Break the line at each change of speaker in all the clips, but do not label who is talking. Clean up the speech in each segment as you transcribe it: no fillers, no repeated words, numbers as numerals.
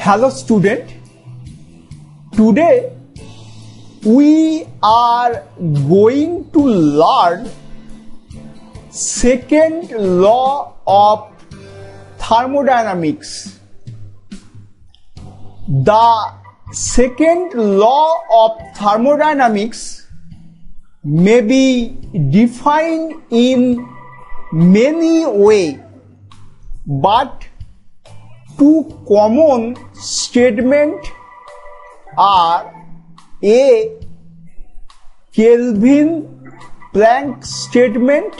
Hello student, today we are going to learn second law of thermodynamics. The second law of thermodynamics may be defined in many ways, but two common statements are A. Kelvin-Planck statement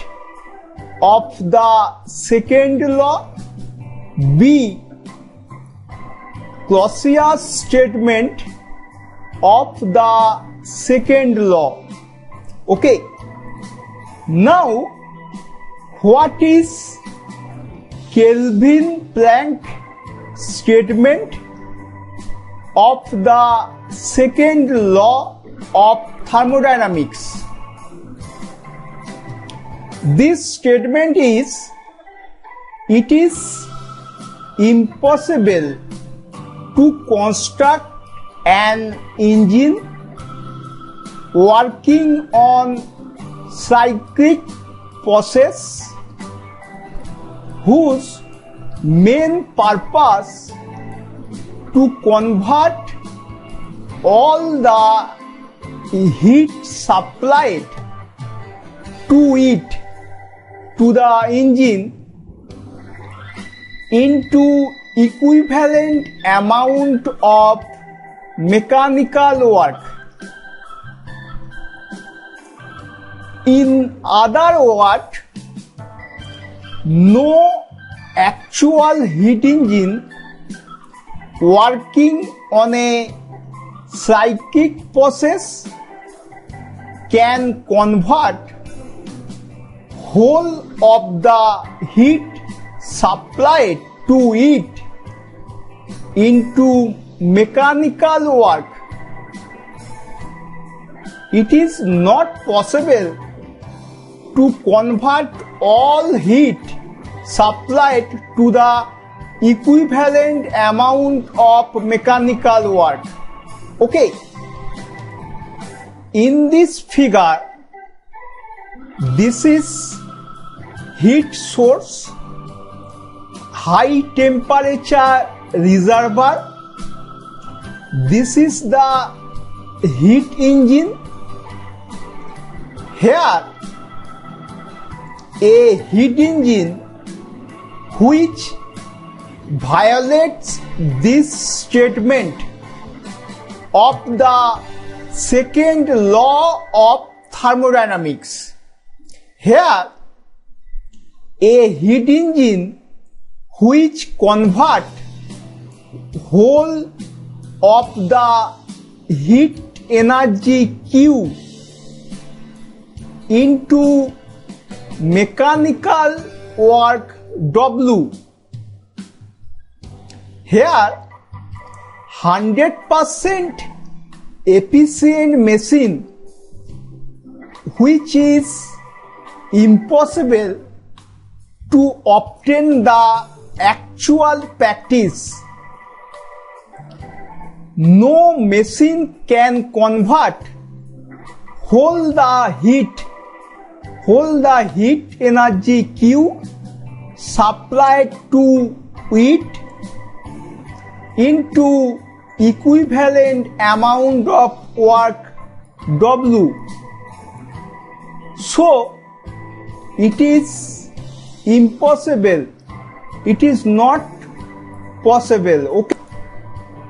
of the second law, B. Clausius statement of the second law. Okay, now what is Kelvin-Planck statement of the second law of thermodynamics? This statement is, it is impossible to construct an engine working on cyclic process whose main purpose to convert all the heat supplied to the engine into equivalent amount of mechanical work. In other words, no actual heat engine working on a cyclic process can convert whole of the heat supplied to it into mechanical work. It is not possible to convert all heat supplied to the equivalent amount of mechanical work. Okay, in this figure, this is heat source, high temperature reservoir. This is the heat engine. Here, a heat engine which violates this statement of the second law of thermodynamics. Here, a heat engine which convert whole of the heat energy Q into mechanical work W. Here, 100% efficient machine, which is impossible to obtain the actual practice. No machine can convert whole the heat energy Q supplied to it into equivalent amount of work W. So it is impossible. It is not possible. Okay.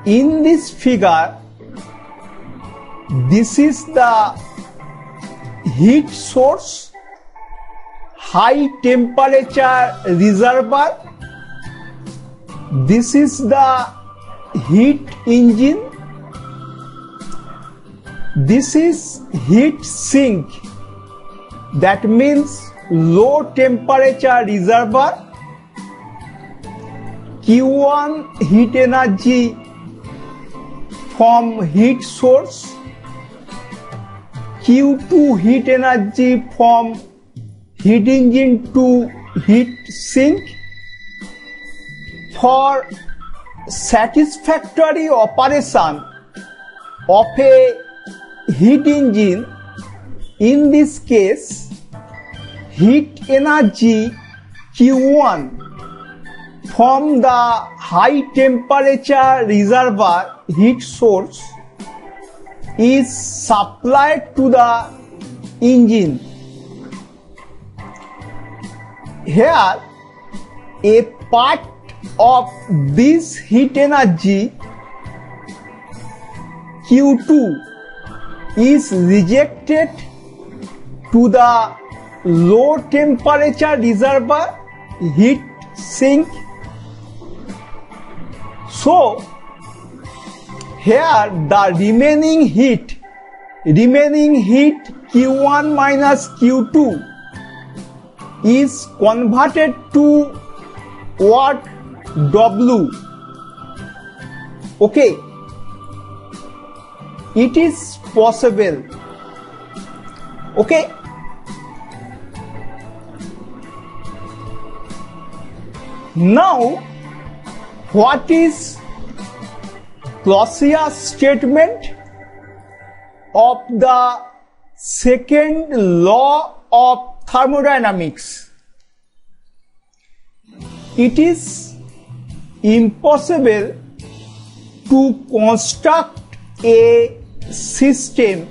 In this figure, this is the heat source, high temperature reservoir. This is the heat engine. This is heat sink. That means low temperature reservoir. Q1 heat energy from heat source, Q2 heat energy from heat engine to heat sink. For satisfactory operation of a heat engine, in this case, heat energy Q1 from the high temperature reservoir heat source is supplied to the engine. Here, a part of this heat energy Q2 is rejected to the low temperature reservoir heat sink. So, here the remaining heat Q1 minus Q2 is converted to work W. Okay, it is possible. Okay, now what is Clausius statement of the second law of thermodynamics? It is impossible to construct a system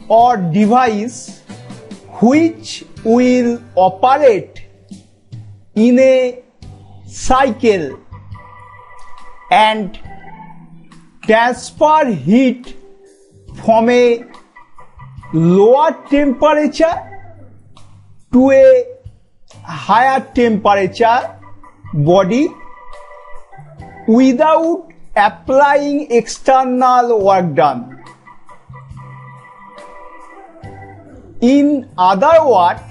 or device which will operate in a cycle and transfer heat from a lower temperature to a higher temperature body without applying external work done. In other words,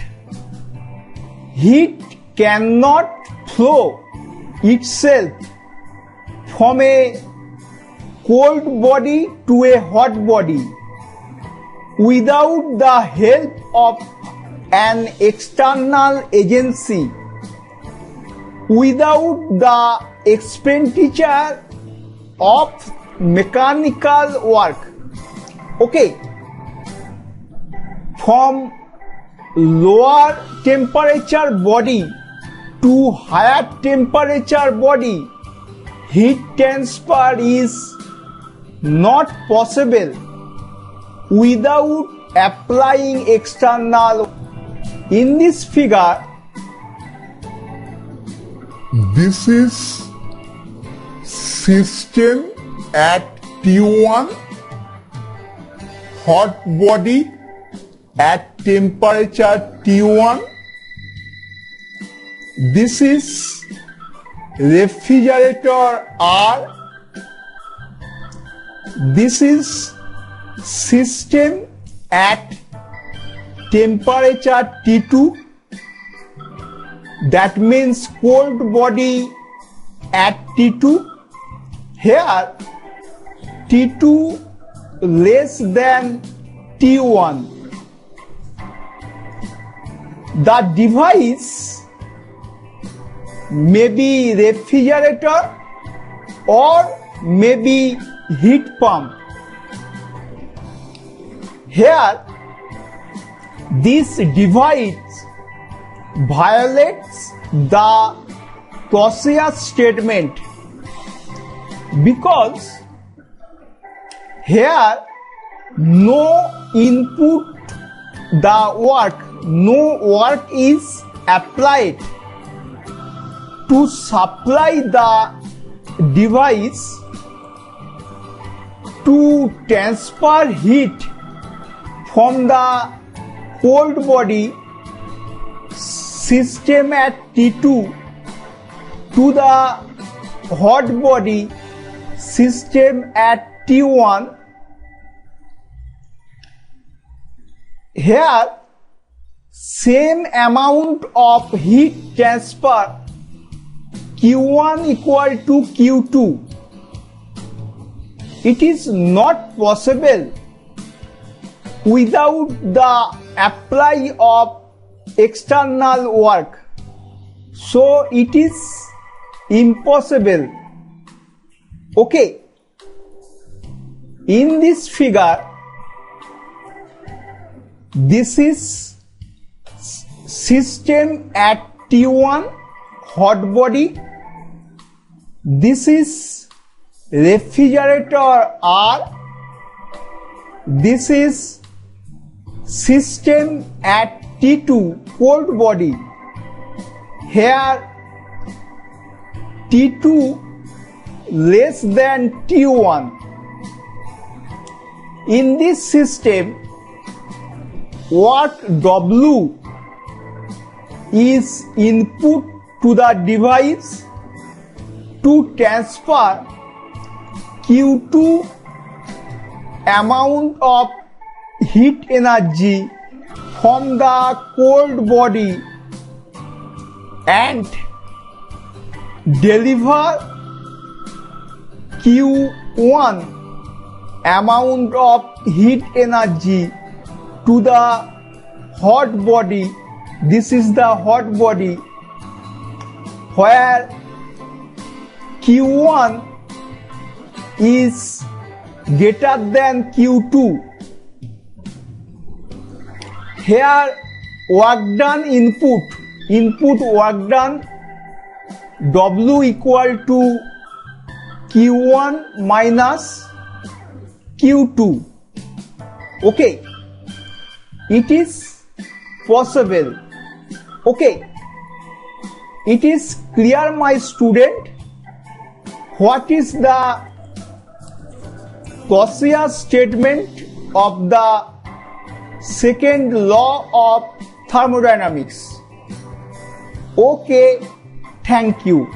heat cannot flow itself from a cold body to a hot body without the help of an external agency, without the expenditure of mechanical work. Okay, from lower temperature body to higher temperature body, heat transfer is not possible without applying external. In this figure,
this is system at T1, hot body at temperature T1. This is refrigerator R. This is system at temperature T2. That means cold body at T2. Here T2 less than T1. The device may be refrigerator or may be heat pump. Here this device violates the Clausius statement because here no input the work, no work is applied to supply the device to transfer heat from the cold body system at T2 to the hot body system at T1. Here same amount of heat transfer Q1 equal to Q2. It is not possible without the apply of external work. So it is impossible Okay. In this figure, this is system at T1, hot body. This is refrigerator R. This is system at T2, cold body. Here T2 less than T1. In this system, what W is input to the device to transfer Q2 amount of heat energy from the cold body and deliver Q1 amount of heat energy to the hot body. This is the hot body where Q1 is greater than Q2. Here work done input work done W equal to Q1 minus Q2. Okay, it is possible. Okay, it is clear, my student, what is the Gaussian statement of the second law of thermodynamics. Okay, thank you.